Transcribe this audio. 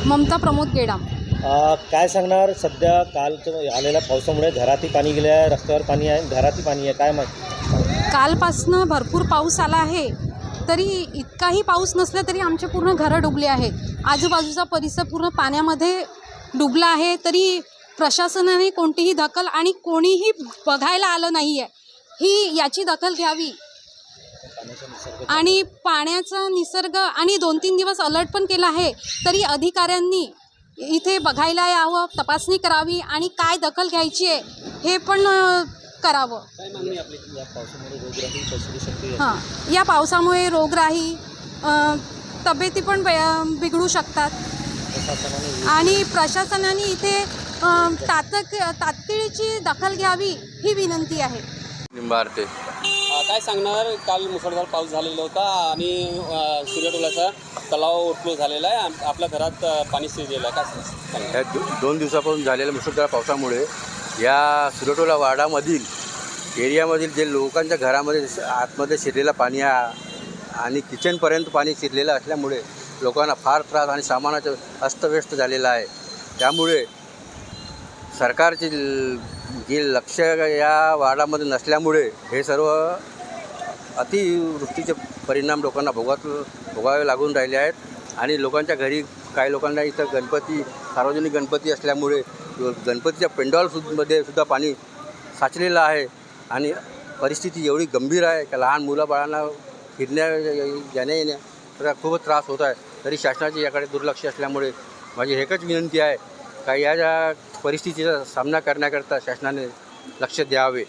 ममता प्रमोद गेडाम. काय सांगणार सध्या काल आलेल्या पावसामुळे घरातही पाणी गेलं आहे, रस्त्यावर पाणी आहे, घरातही पाणी आहे, काय माहिती? कालपासनं भरपूर पाऊस आला आहे, तरी इतकाही पाऊस नसला तरी आमचे पूर्ण घरं डुबले आहेत. आजूबाजूचा परिसर पूर्ण पाण्यामध्ये डुबला आहे. तरी प्रशासनाने कोणतीही दखल आणि कोणीही बघायला आलं नाही आहे. याची दखल घ्यावी आणि पाण्याचा निसर्ग आणि 2-3 दिवस अलर्ट पण केला आहे. तरी अधिकाऱ्यांनी इथे बघायला यावं, तपासणी करावी आणि काय दखल घ्यायची आहे हे पण करावं. काय मागणी आपली या पावसामुळे रोगराई पसरू शकते? हां, या पावसामुळे रोगराई, तब्येती पण बिघडू शकतात आणि प्रशासनाने इथे तातडीची दखल घ्यावी ही विनंती आहे. निंबार्ते. काय सांगणार, काल मुसळधार पाऊस झालेला होता आणि सूर्यटोलाचा तलाव ओव्हरफ्लो झालेला आहे, आपल्या घरात पाणी शिरलेलं आहे. काय सांगणार? ह्या 2 दिवसापासून झालेल्या मुसळधार पावसामुळे या सूर्यटोला वाडामधील एरियामधील जे लोकांच्या घरामध्ये आतमध्ये शिरलेलं पाणी आणि किचनपर्यंत पाणी शिरलेलं असल्यामुळे लोकांना फार त्रास आणि सामानाचं अस्तव्यस्त झालेलं आहे. त्यामुळे सरकारचे जे लक्ष या वार्डामध्ये नसल्यामुळे हे सर्व अतिवृष्टीचे परिणाम लोकांना भोगावे लागून राहिले आहेत. आणि लोकांच्या घरी काही लोकांना इथं सार्वजनिक गणपती असल्यामुळे गणपतीच्या पेंडॉलमध्ये सुद्धा पाणी साचलेलं आहे आणि परिस्थिती एवढी गंभीर आहे की लहान मुलाबाळांना जाण्या येण्या खूपच त्रास होत आहे. तरी शासनाचे याकडे दुर्लक्ष असल्यामुळे माझी एकच विनंती आहे का या ज्या परिस्थितीचा सामना करण्याकरता शासनाने लक्ष द्यावे.